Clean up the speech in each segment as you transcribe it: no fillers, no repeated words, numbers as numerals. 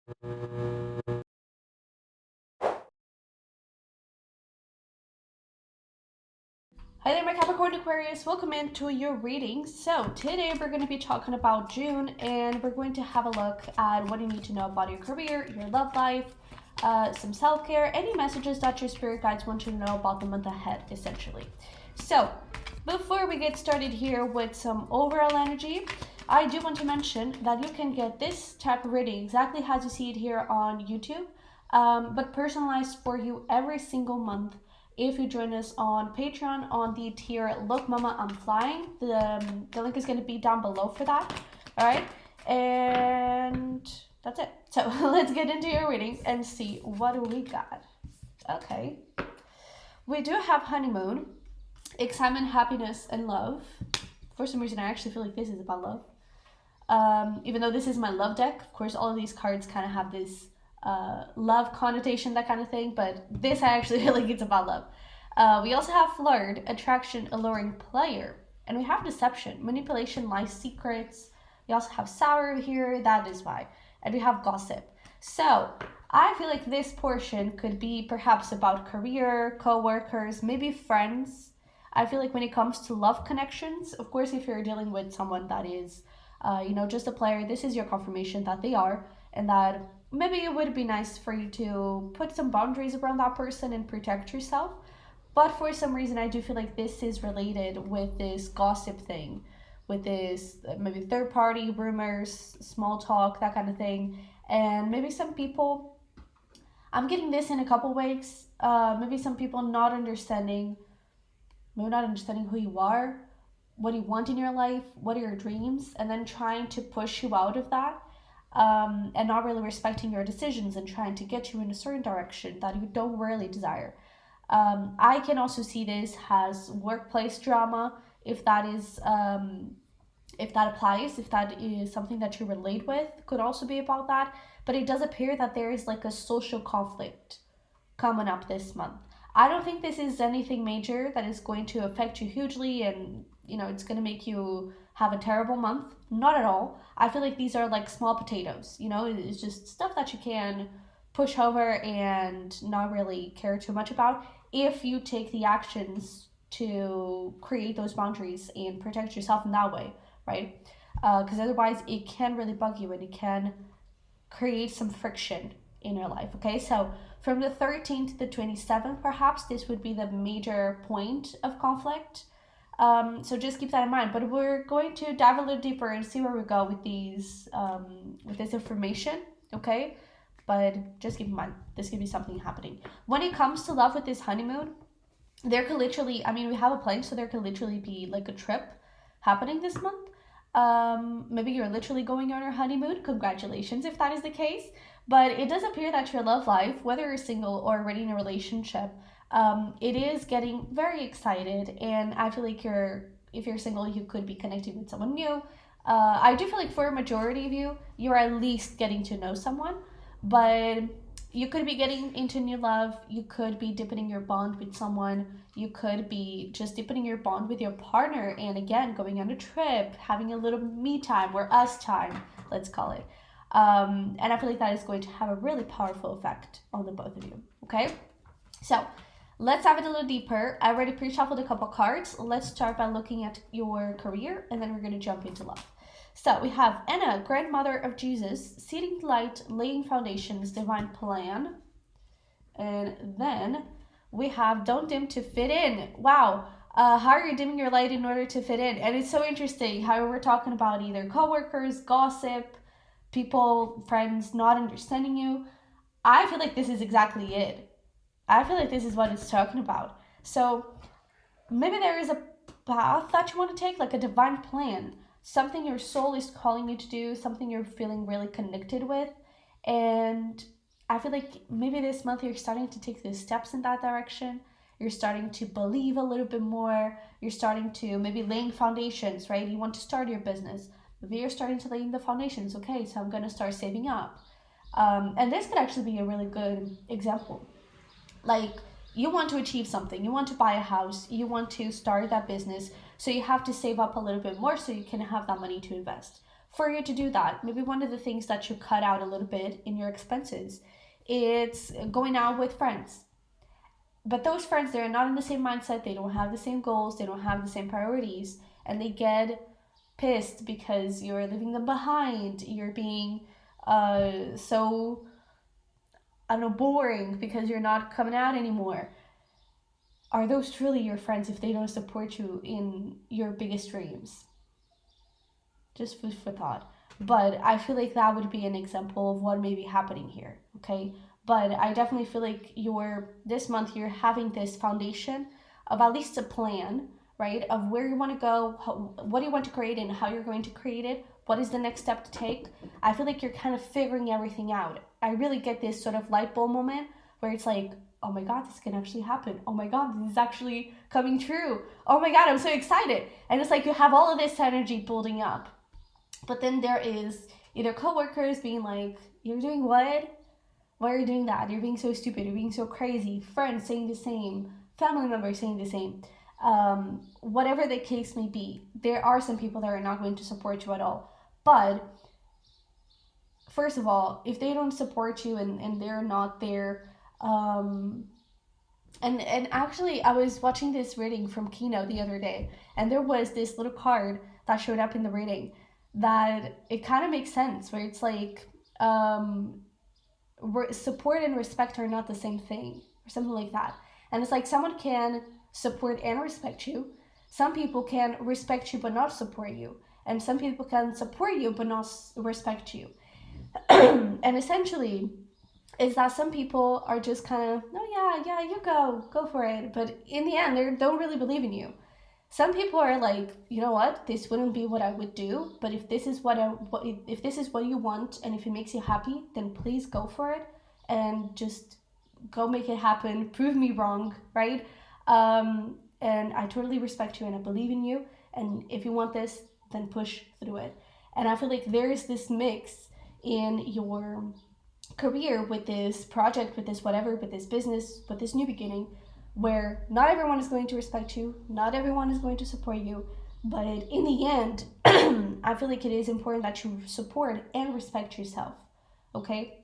Hi there, my Capricorn Aquarius. Welcome into your reading. So today we're going to be talking about June, and we're going to have a look at what you need to know about your career, your love life, some self-care, any messages that your spirit guides want you to know about the month ahead, essentially. So before we get started here with some overall energy, I do want to mention that you can get this type of reading exactly as you see it here on YouTube, but personalized for you every single month if you join us on Patreon on the tier Look Mama I'm Flying. The link is going to be down below for that. All right, and that's it. So let's get into your reading and see what do we got. Okay, we do have honeymoon, excitement, happiness, and love. For some reason I actually feel like this is about love, even though this is my love deck. Of course, all of these cards kind of have this love connotation, that kind of thing, but this I actually feel like it's about love. We also have flirt, attraction, alluring player, and we have deception, manipulation, lies, secrets. We also have sour here, that is why, and we have gossip. So I feel like this portion could be perhaps about career, co-workers, maybe friends. I feel like when it comes to love connections, of course, if you're dealing with someone that is just a player, this is your confirmation that they are, and that maybe it would be nice for you to put some boundaries around that person and protect yourself. But for some reason, I do feel like this is related with this gossip thing, with this maybe third party rumors, small talk, that kind of thing. And maybe some people, I'm getting this in a couple ways. Maybe some people not understanding who you are, what you want in your life, what are your dreams, and then trying to push you out of that, and not really respecting your decisions and trying to get you in a certain direction that you don't really desire. I can also see this as workplace drama, if that is, if that applies, if that is something that you relate with, could also be about that. But it does appear that there is like a social conflict coming up this month. I don't think this is anything major that is going to affect you hugely and it's going to make you have a terrible month. Not at all. I feel like these are like small potatoes. It's just stuff that you can push over and not really care too much about if you take the actions to create those boundaries and protect yourself in that way, right? Because otherwise it can really bug you and it can create some friction in your life. Okay, so from the 13th to the 27th, perhaps this would be the major point of conflict. So just keep that in mind. But we're going to dive a little deeper and see where we go with these, with this information. Okay, but just keep in mind this could be something happening when it comes to love with this honeymoon. There could literally, we have a plane, so there could literally be like a trip happening this month. Maybe you're literally going on your honeymoon. Congratulations if that is the case. But it does appear that your love life, whether you're single or already in a relationship, it is getting very excited. And I feel like if you're single, you could be connecting with someone new. I do feel like for a majority of you, you're at least getting to know someone. But you could be getting into new love. You could be deepening your bond with someone. You could be just deepening your bond with your partner. And again, going on a trip, having a little me time or us time, let's call it. And I feel like that is going to have a really powerful effect on the both of you. Okay, so let's dive it a little deeper. I already pre-shuffled a couple cards. Let's start by looking at your career, and then we're going to jump into love. So we have Anna, grandmother of Jesus, seeding light, laying foundations, divine plan. And then we have don't dim to fit in. Wow. How are you dimming your light in order to fit in? And it's so interesting how we're talking about either coworkers, gossip, people, friends not understanding you. I feel like this is exactly it. I feel like this is what it's talking about. So maybe there is a path that you want to take, like a divine plan, something your soul is calling you to do, something you're feeling really connected with. And I feel like maybe this month you're starting to take the steps in that direction. You're starting to believe a little bit more. You're starting to maybe laying foundations, right? You want to start your business. Maybe you're starting to lay the foundations. Okay, so I'm going to start saving up. And this could actually be a really good example. Like, you want to achieve something. You want to buy a house. You want to start that business. So you have to save up a little bit more so you can have that money to invest. for you to do that. Maybe one of the things that you cut out a little bit in your expenses, it's going out with friends. But those friends, they're not in the same mindset, they don't have the same goals, they don't have the same priorities, and they get pissed because you're leaving them behind, you're being so, I don't know, boring because you're not coming out anymore. Are those truly your friends if they don't support you in your biggest dreams? Just food for thought. But I feel like that would be an example of what may be happening here, okay? But I definitely feel like this month you're having this foundation of at least a plan, right? Of where you want to go, what do you want to create and how you're going to create it, what is the next step to take. I feel like you're kind of figuring everything out. I really get this sort of light bulb moment where it's like, oh my God, this can actually happen. Oh my God, this is actually coming true. Oh my God, I'm so excited. And it's like you have all of this energy building up. But then there is either coworkers being like, you're doing what? Why are you doing that? You're being so stupid. You're being so crazy. Friends saying the same. Family members saying the same. Whatever the case may be, there are some people that are not going to support you at all. But first of all, if they don't support you and they're not there, and actually I was watching this reading from Kino the other day, and there was this little card that showed up in the reading that it kind of makes sense, where it's like support and respect are not the same thing, or something like that. And it's like someone can support and respect you. Some people can respect you but not support you, and some people can support you but not respect you. And essentially is that some people are just kind of, oh yeah, you go for it, but in the end they don't really believe in you. Some people are like, you know what, this wouldn't be what I would do, but if this is if this is what you want and if it makes you happy, then please go for it and just go make it happen. Prove me wrong, right? And I totally respect you and I believe in you. And if you want this, then push through it. And I feel like there is this mix in your career with this project, with this whatever, with this business, with this new beginning, where not everyone is going to respect you, not everyone is going to support you, but in the end, I feel like it is important that you support and respect yourself, okay?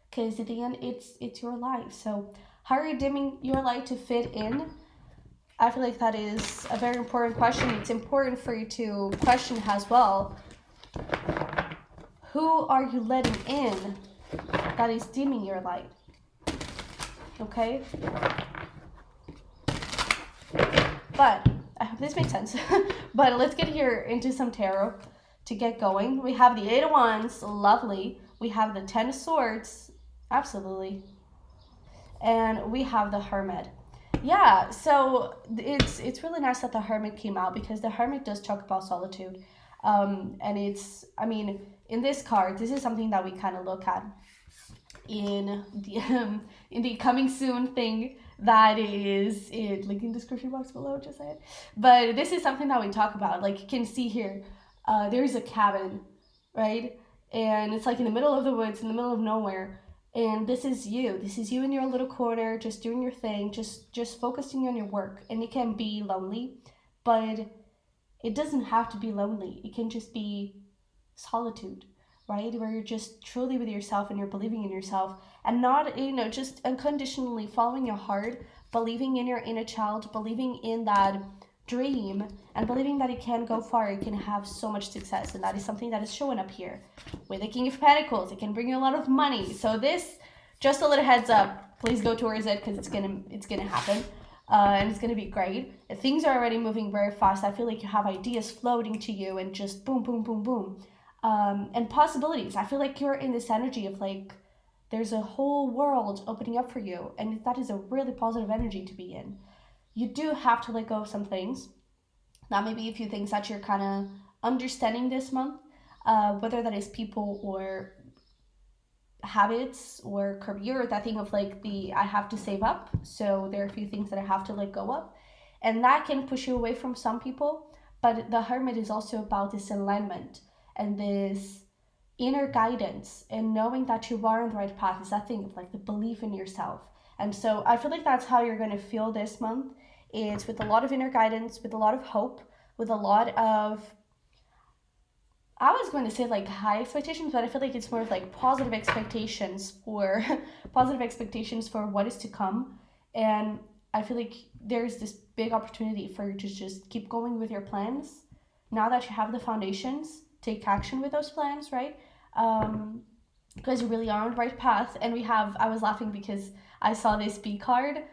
Because at the end, it's your life. So how are you dimming your light to fit in? I feel like that is a very important question. It's important for you to question as well. Who are you letting in that is dimming your light? Okay? But I hope this makes sense. But let's get here into some tarot to get going. We have the Eight of Wands, lovely. We have the Ten of Swords, absolutely. And we have the Hermit. Yeah, so it's really nice that the Hermit came out, because the Hermit does talk about solitude. And it's, I mean, in this card, this is something that we kind of look at in the coming soon thing that is link in the description box below, just say it. But this is something that we talk about. Like, you can see here, there's a cabin, right? And it's like in the middle of the woods, in the middle of nowhere. And this is you in your little corner, just doing your thing, just focusing on your work. And it can be lonely, but it doesn't have to be lonely. It can just be solitude, right? Where you're just truly with yourself and you're believing in yourself, and not, just unconditionally following your heart, believing in your inner child, believing in that dream, and believing that it can go far, it can have so much success. And that is something that is showing up here with the King of Pentacles. It can bring you a lot of money. So this, just a little heads up, please go towards it, because it's gonna happen. And it's gonna be great. Things are already moving very fast. I feel like you have ideas floating to you, and just boom, boom, boom, boom. And possibilities. I feel like you're in this energy of like, there's a whole world opening up for you, and that is a really positive energy to be in. You do have to let go of some things. Now, maybe a few things that you're kind of understanding this month, whether that is people or habits or career, that thing of like I have to save up. So there are a few things that I have to let go of, and that can push you away from some people. But the Hermit is also about this alignment and this inner guidance, and knowing that you are on the right path. Is that thing of like the belief in yourself. And so I feel like that's how you're going to feel this month. It's with a lot of inner guidance, with a lot of hope, with a lot of I was going to say like high expectations, but I feel like it's more of like positive expectations for positive expectations for what is to come. And I feel like there's this big opportunity for you to just keep going with your plans. Now that you have the foundations, take action with those plans, right? Because you really are on the right path. And I was laughing because I saw this B card,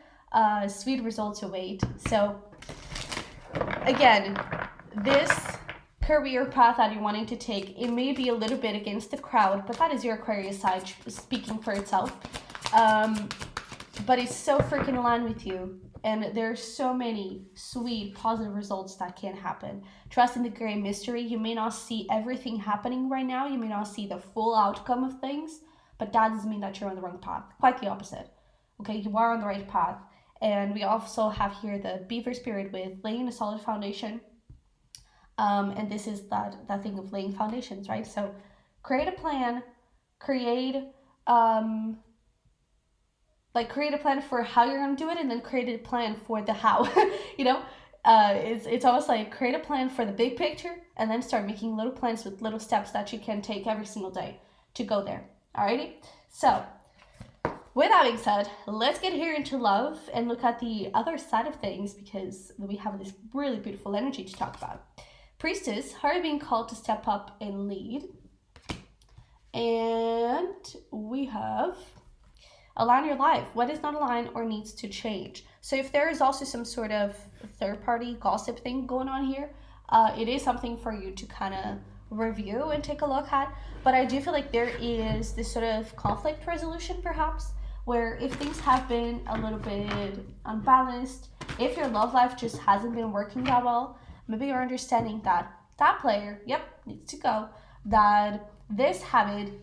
sweet results await. So again, this career path that you're wanting to take, it may be a little bit against the crowd, but that is your Aquarius side speaking for itself. But it's so freaking aligned with you, and there's so many sweet positive results that can happen. Trust in the great mystery. You may not see everything happening right now, you may not see the full outcome of things, but that doesn't mean that you're on the wrong path. Quite the opposite. Okay, you are on the right path. And we also have here the beaver spirit with laying a solid foundation. And this is that thing of laying foundations, right? So create a plan, create a plan for how you're going to do it, and then create a plan for the how. It's almost like create a plan for the big picture and then start making little plans with little steps that you can take every single day to go there. Alrighty, so with that being said, let's get here into love and look at the other side of things, because we have this really beautiful energy to talk about. Priestess, how are you being called to step up and lead? And we have align your life. What is not aligned or needs to change? So if there is also some sort of third-party gossip thing going on here, it is something for you to kind of review and take a look at. But I do feel like there is this sort of conflict resolution, perhaps, where if things have been a little bit unbalanced, if your love life just hasn't been working that well, maybe you're understanding that that player, needs to go, that this habit,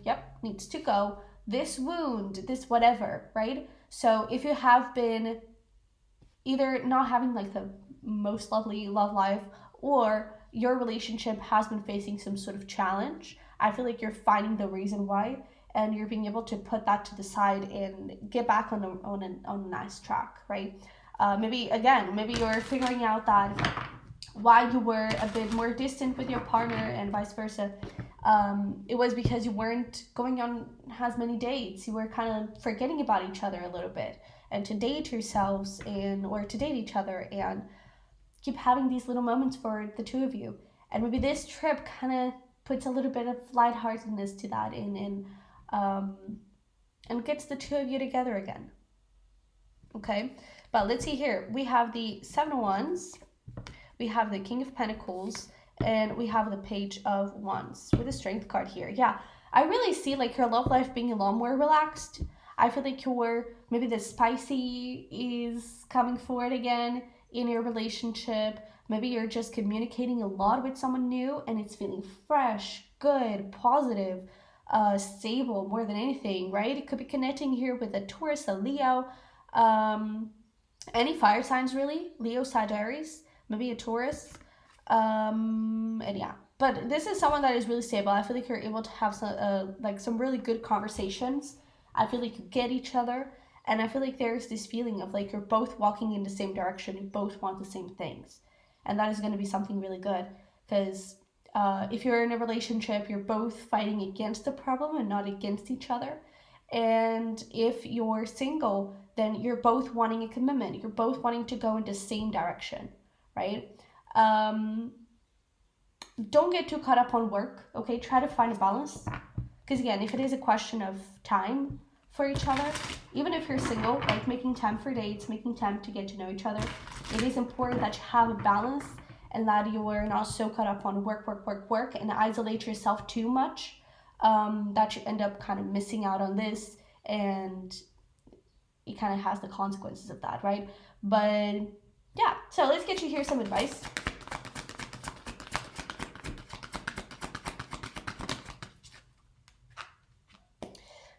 needs to go, this wound, this whatever, right? So if you have been either not having like the most lovely love life, or your relationship has been facing some sort of challenge, I feel like you're finding the reason why, and you're being able to put that to the side and get back on a nice track, right? Maybe you're figuring out that why you were a bit more distant with your partner and vice versa. It was because you weren't going on as many dates. You were kind of forgetting about each other a little bit, and to date yourselves or to date each other and keep having these little moments for the two of you. And maybe this trip kind of puts a little bit of lightheartedness to that and gets the two of you together again. Okay, but let's see here. We have the Seven of Wands, we have the King of Pentacles, and we have the Page of Wands with the Strength card here. Yeah, I really see like your love life being a lot more relaxed. I feel like maybe the spicy is coming forward again in your relationship. Maybe you're just communicating a lot with someone new and it's feeling fresh, good, positive, stable more than anything, right? It could be connecting here with a Taurus, a Leo, any fire signs really, Leo, Sagittarius, maybe a Taurus, and yeah. But this is someone that is really stable. I feel like you're able to have some really good conversations. I feel like you get each other, and I feel like there's this feeling of like you're both walking in the same direction, you both want the same things, and that is going to be something really good, because if you're in a relationship, you're both fighting against the problem and not against each other. And if you're single, then you're both wanting a commitment, you're both wanting to go in the same direction, right? Don't get too caught up on work, okay? Try to find a balance, because again, if it is a question of time for each other, even if you're single, like making time for dates, making time to get to know each other, it is important that you have a balance and that you are not so caught up on work and isolate yourself too much, that you end up kind of missing out on this, and it kind of has the consequences of that, right? But yeah, so let's get you here some advice.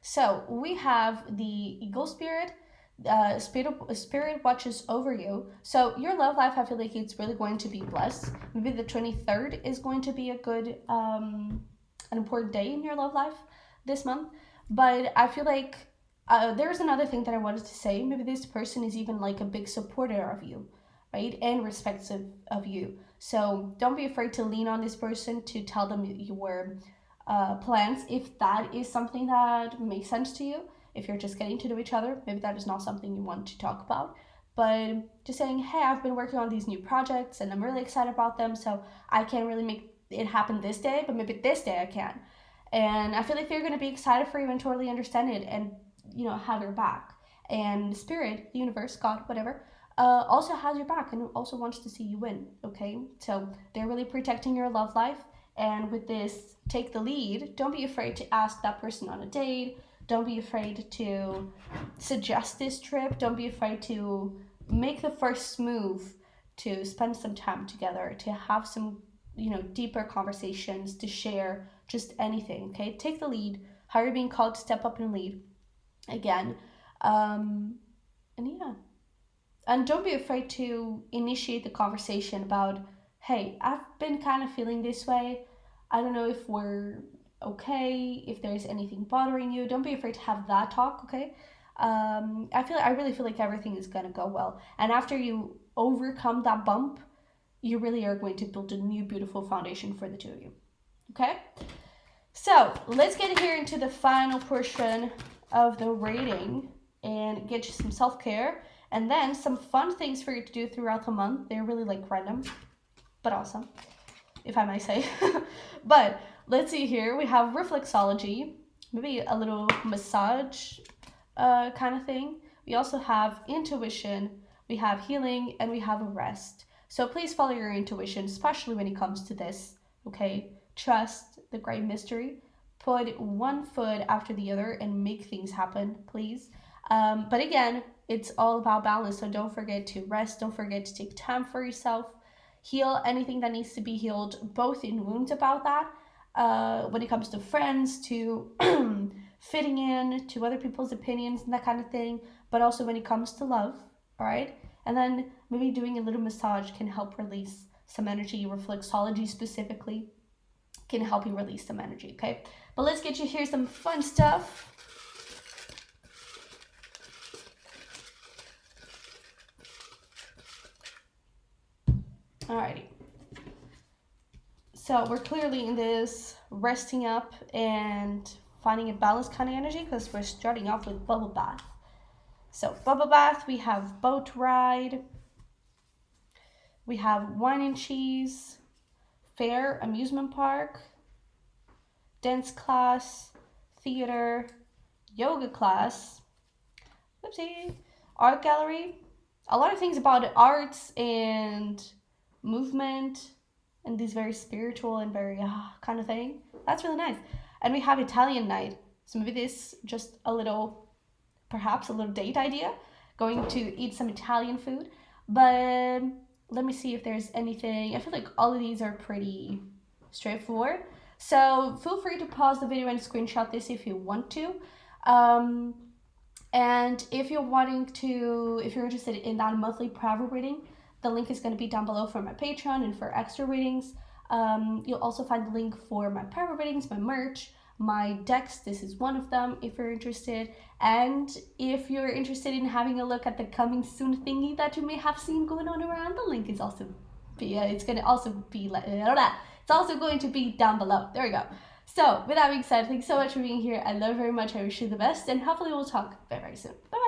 So we have the Eagle Spirit. Spirit watches over you. So your love life, I feel like it's really going to be blessed. Maybe the 23rd is going to be a good, an important day in your love life this month. But I feel like there's another thing that I wanted to say. Maybe this person is even like a big supporter of you. right? And respects of you. So don't be afraid to lean on this person to tell them your plans, if that is something that makes sense to you. If you're just getting to know each other, maybe that is not something you want to talk about. But just saying, hey, I've been working on these new projects and I'm really excited about them, so I can't really make it happen this day, but maybe this day I can. And I feel like they're going to be excited for you and totally understand it and, you know, have your back. And spirit, the universe, God, whatever, also has your back and also wants to see you win, okay? So they're really protecting your love life. And with this, take the lead. Don't be afraid to ask that person on a date. Don't be afraid to suggest this trip. Don't be afraid to make the first move, to spend some time together, to have some, you know, deeper conversations, to share just anything, okay? Take the lead. How you're being called to step up and lead again. And yeah. And don't be afraid to initiate the conversation about, hey, I've been kind of feeling this way. I don't know if we're okay, if there's anything bothering you. Don't be afraid to have that talk, okay? I really feel like everything is gonna go well. And after you overcome that bump, you really are going to build a new beautiful foundation for the two of you, okay? So let's get here into the final portion of the reading and get you some self-care and then some fun things for you to do throughout the month. They're really like random, but awesome, if I may say. But let's see here. We have reflexology, maybe a little massage kind of thing. We also have intuition, we have healing, and we have a rest. So please follow your intuition, especially when it comes to this, okay? Trust the great mystery. Put one foot after the other and make things happen, please. But again, it's all about balance. So don't forget to rest. Don't forget to take time for yourself. Heal anything that needs to be healed, both in wounds about that, when it comes to friends, to fitting in, to other people's opinions and that kind of thing, but also when it comes to love, all right? And then maybe doing a little massage can help release some energy. Reflexology specifically can help you release some energy, okay? But let's get you here some fun stuff. Alrighty. So we're clearly in this resting up and finding a balance kind of energy because we're starting off with bubble bath. So bubble bath, we have boat ride, we have wine and cheese, fair, amusement park, dance class, theater, yoga class, whoopsie, art gallery, a lot of things about arts and movement and this very spiritual and very kind of thing. That's really nice. And we have Italian night. So maybe this just a little, perhaps a little date idea, going to eat some Italian food. But let me see if there's anything. I feel like all of these are pretty straightforward. So feel free to pause the video and screenshot this if you want to. And if you're interested in that monthly private reading, the link is going to be down below for my Patreon and for extra readings. You'll also find the link for my private readings, my merch, my decks. This is one of them if you're interested. And if you're interested in having a look at the coming soon thingy that you may have seen going on around, the link is also it's also going to be down below. There we go. So with that being said, thanks so much for being here. I love you very much. I wish you the best, and hopefully we'll talk very, very soon. Bye.